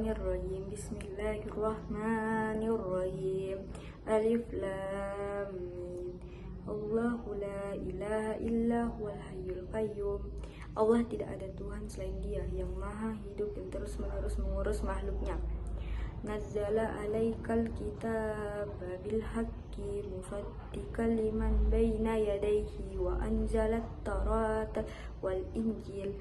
Syaitonirrajim. Bismillahirrahmanirrahim. Alif Lam Mim. Allahu la ilaha illa huwal hayyul qayyum. Allah tidak ada Tuhan selain Dia yang maha hidup dan terus-menerus mengurus makhluknya. Nazzala alaikal kitab bil haqqi musaddiqan liman baina yadayhi wa anzalat Taurata wal Injil.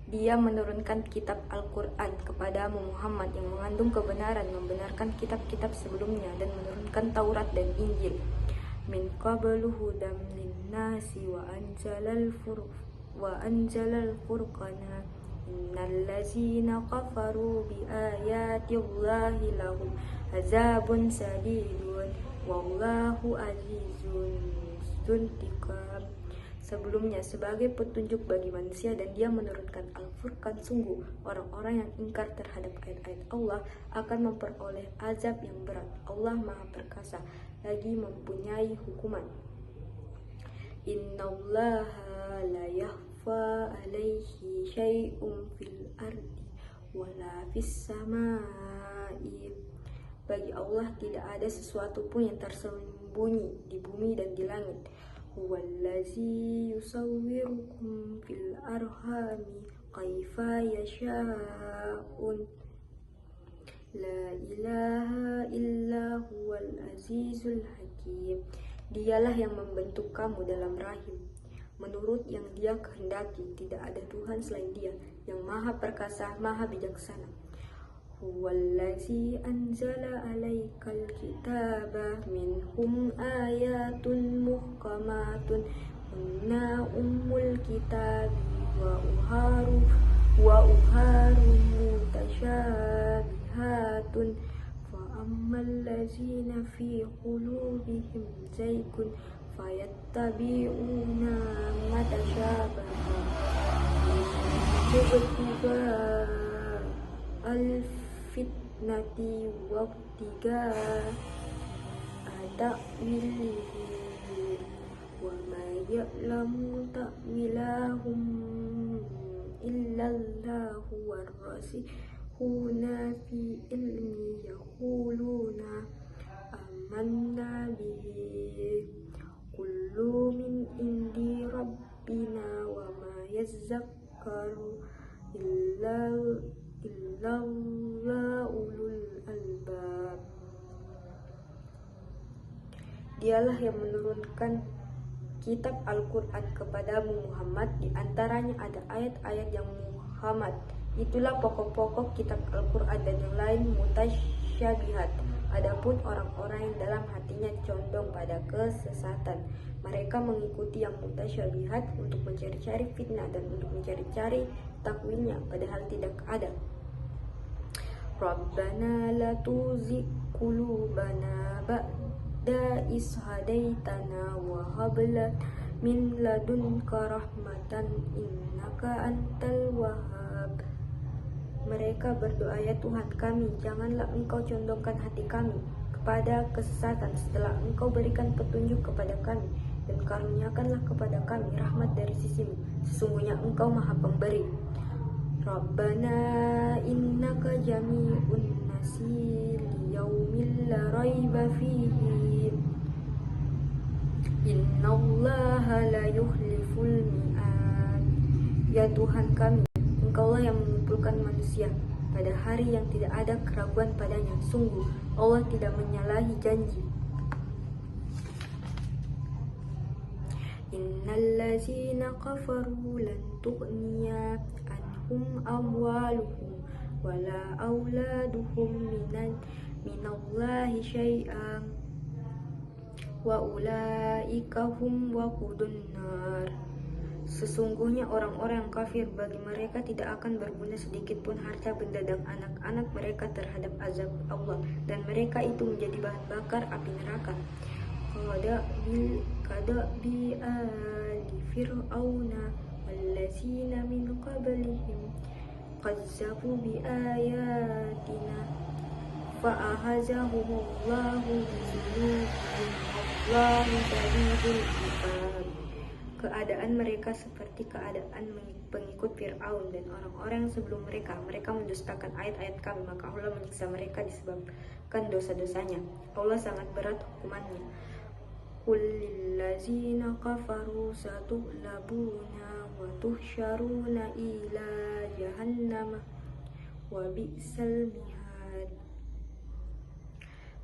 Dia menurunkan kitab Al-Quran kepadamu Muhammad yang mengandung kebenaran, membenarkan kitab-kitab sebelumnya dan menurunkan Taurat dan Injil. Min qablu hudam linnasi wa anzalal furqana innal ladzina kafaru bi ayatillahi lahum azabun sadidun wallahu azizun dzuntiqam. Sebelumnya sebagai petunjuk bagi manusia, dan Dia menurunkan Al-Furqan. Sungguh orang-orang yang ingkar terhadap ayat-ayat Allah akan memperoleh azab yang berat. Allah Maha Perkasa lagi mempunyai hukuman. Innallaha la yakhfa alaihi syai'un fil ardi wala fis samai. Bagi Allah tidak ada sesuatu pun yang tersembunyi di bumi dan di langit. Huwallazi yusawwirukum fil arhami kaifa yasha'un. La ilaha illa huwal azizul hakim. Dialah yang membentuk kamu dalam rahim menurut yang Dia kehendaki. Tidak ada Tuhan selain Dia yang maha perkasa, maha bijaksana. Huwallazi anzala alaikal kitaba minhum ayatun muhkamatun hunna ummul kitabi wa uharu mutasyabihatun fa ammal ladzina fi qulubihim zaygun fayattabi'una ma tasyabaha fitnati wabtiga ta'wilihi wa ma ya'lamu ta'wilahum illallahu warrasihuna fi ilmi yaquluna amanna bihi kullu min indi rabbina wa ma yazzakkaru illa ulul albab. Dialah yang menurunkan kitab Al-Quran kepadamu Muhammad. Di antaranya ada ayat-ayat yang muhkamat. Itulah pokok-pokok kitab Al-Quran, dan yang lain mutasyabihat. Adapun orang-orang yang dalam hatinya condong pada kesesatan, mereka mengikuti yang mutasyabihat untuk mencari-cari fitnah dan untuk mencari-cari takwilnya padahal tidak ada. Rabbana la tuzigh qulubana ba'da idh hadaitana wa hab lana min ladunka rahmatan innaka antal wahhab. Mereka berdoa, ya Tuhan kami, janganlah Engkau condongkan hati kami kepada kesesatan setelah Engkau berikan petunjuk kepada kami, dan karuniakanlah kepada kami rahmat dari sisimu, sesungguhnya Engkau Maha Pemberi. Rabbana innaka jami'un nasi liyaumil la raiba fihi innallaha la yukhliful mi'ad. Ya Tuhan kami, Engkaulah yang mengumpulkan manusia pada hari yang tidak ada keraguan padanya. Sungguh Allah tidak menyalahi janji. Innallazina kafaru lan tughniya amwaluhum wala auladuhum minallahi syai'an wa ulaika hum waqudun nar. Sesungguhnya orang-orang yang kafir, bagi mereka tidak akan berguna sedikit pun harta benda dan anak-anak mereka terhadap azab Allah, dan mereka itu menjadi bahan bakar api neraka. Kada bi ali fir'auna wallazina min qablihim kazzabu bi ayatina fa'ahazahumullahu bizunubihim wallahu shadidul iqab. keadaan mereka seperti keadaan pengikut Fir'aun dan orang-orang sebelum mereka. Mereka mendustakan ayat-ayat kami, maka Allah menyiksa mereka disebabkan dosa-dosanya. Allah sangat berat hukumannya. Qul lillazina kafaru satughlabuna wa tuhsyaruna ila jahannam wa bi'sal mihad.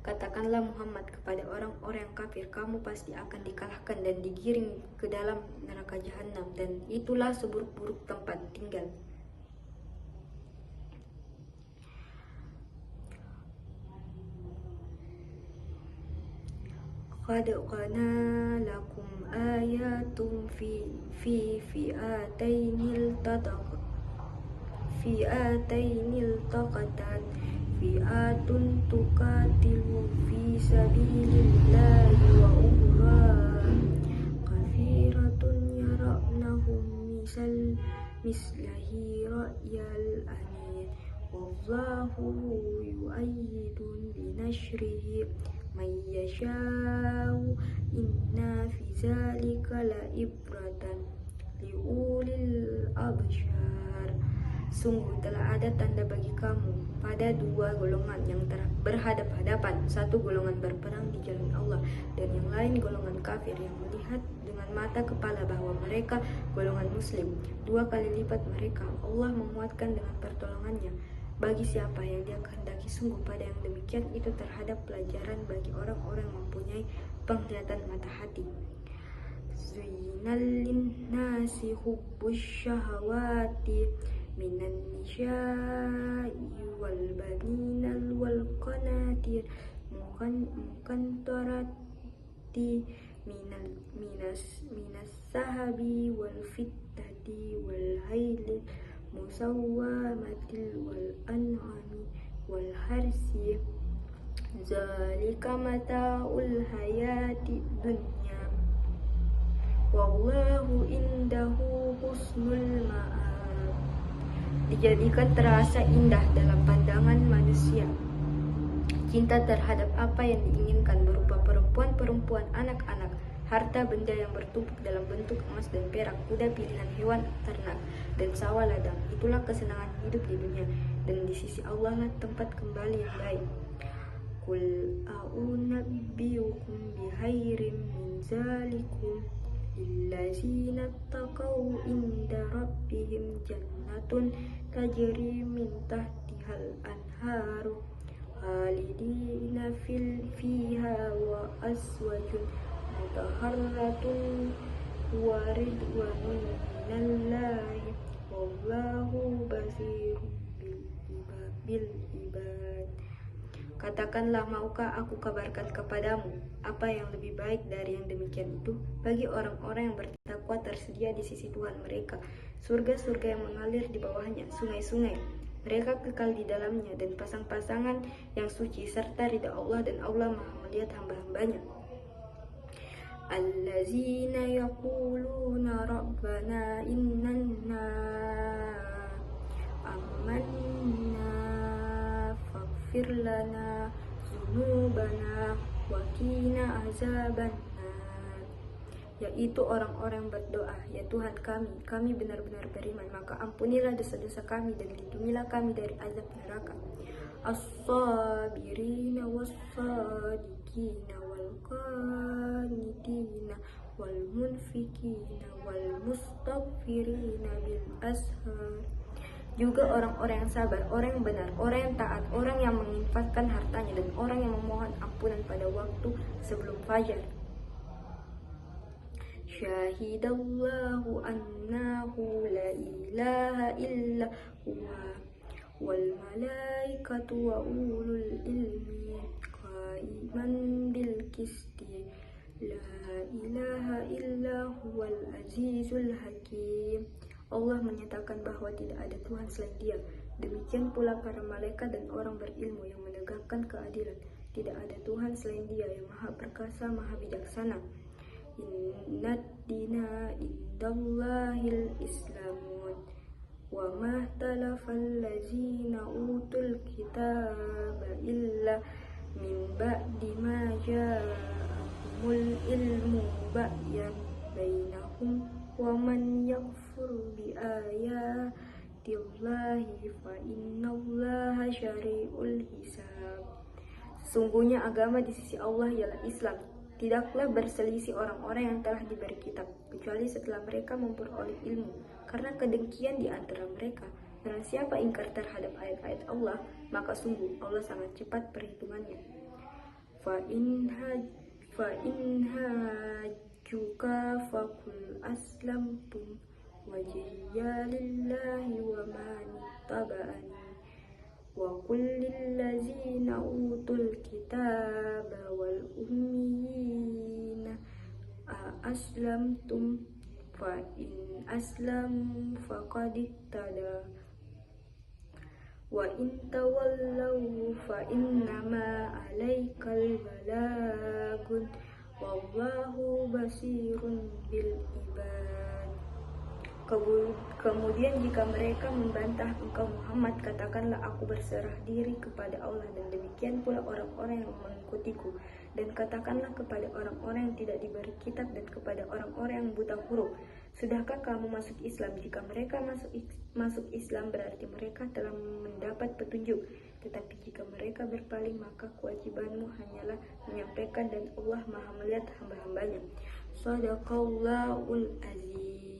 Katakanlah Muhammad kepada orang-orang kafir, kamu pasti akan dikalahkan dan digiring ke dalam neraka jahanam, dan itulah seburuk-buruk tempat tinggal. Qad kana lakum ayatun fi fi'atainil taqatan fi'atun tuqatilu fi sabilillahi wa ukhra kafiratun yara'nahum mislahi ra'yal anid wallahu yu'ayyidun binashrihi man yasha'u inna fi zalika la ibratan liulil absyar. Sungguh telah ada tanda bagi kamu pada dua golongan yang berhadap-hadapan, satu golongan berperang di jalan Allah dan yang lain golongan kafir yang melihat dengan mata kepala bahwa mereka golongan muslim, dua kali lipat mereka. Allah menguatkan dengan pertolongannya bagi siapa yang dia kehendaki. Sungguh pada yang demikian itu terhadap pelajaran bagi orang-orang mempunyai penglihatan mata hati. Zuinal linnasi hubbus syahawati minan nisya'i wal baninal wal qanatir muqantarati minas sahabi wal fiddati wal haili musawwamatil wal an'ami wal harsi zalika mata'ul hayati dunya wallahu indahu husnul ma'ab. Dijadikan terasa indah dalam pandangan manusia cinta terhadap apa yang diinginkan berupa perempuan-perempuan, anak-anak, harta benda yang bertumpuk dalam bentuk emas dan perak, kuda pilihan hewan ternak, dan sawah ladang. Itulah kesenangan hidup di dunia, dan di sisi Allah lah tempat kembali yang baik. Qul a'unabbiukum bihairim min zalikum lillazina taqaw inda rabbihim jannatun tajri min tahtihal anharu khalidina fiha wa aswajun mutahharratun wa ridwanun minallahi wallahu basirun bil ibad. Katakanlah, maukah aku kabarkan kepadamu apa yang lebih baik dari yang demikian itu? Bagi orang-orang yang bertakwa tersedia di sisi Tuhan mereka surga-surga yang mengalir di bawahnya, sungai-sungai, mereka kekal di dalamnya, dan pasang-pasangan yang suci, serta ridha Allah, dan Allah Maha melihat hamba-hambanya. Allazina yaquluna rabbana innana amanna faghfir lana dzunubana wa qina azabannar. Yaitu orang-orang berdoa, ya Tuhan kami benar-benar beriman, maka ampunilah dosa-dosa kami dan lindungilah kami dari azab neraka. As-sabirina was-sadiqina wal-qanitina wal-munfikina wal-mustaghfirina bil ashar. Juga orang-orang yang sabar, orang yang benar, orang yang taat, orang yang menginfakkan hartanya, dan orang yang memohon ampunan pada waktu sebelum fajar. Syahidallahu annahu la ilaha illa huwa wal malaikatu wa ulul ilmi qaiman bil qisti la ilaha illa huwal azizul hakim. Allah menyatakan bahwa tidak ada Tuhan selain Dia. Demikian pula para malaikat dan orang berilmu yang menegakkan keadilan. Tidak ada Tuhan selain Dia yang Maha Perkasa, Maha Bijaksana. Innad dina indallahil islamun wa mahtalafal lazina utul kitaba illa min ba'di ma ja'ahumul ilmu ba'yan bainahum wa man yakfur bi ayatillahi fa innallaha syari'ul hisab. Sesungguhnya agama di sisi Allah ialah Islam. Tidaklah berselisih orang-orang yang telah diberi kitab, kecuali setelah mereka memperoleh ilmu, karena kedengkian di antara mereka. Karena siapa ingkar terhadap ayat-ayat Allah, maka sungguh Allah sangat cepat perhitungannya. Fa in hajjuka faqul aslamtu wajhiya lillahi wa man ittaba'ani wa qul lillazina utul kitaba wal ummiyina aslamtum fa in aslamu faqad ihtada wa in tawallaw fa innama alaikal balagun wallahu basirun bil ibad. Kemudian jika mereka membantah engkau Muhammad, katakanlah aku berserah diri kepada Allah dan demikian pula orang-orang yang mengikutiku. Dan katakanlah kepada orang-orang yang tidak diberi kitab dan kepada orang-orang yang buta huruf, sudahkah kamu masuk Islam? Jika mereka masuk Islam berarti mereka telah mendapat petunjuk. Tetapi jika mereka berpaling, maka kewajibanmu hanyalah menyampaikan dan Allah Maha melihat hamba-hambanya. Shadaqallahul Azim.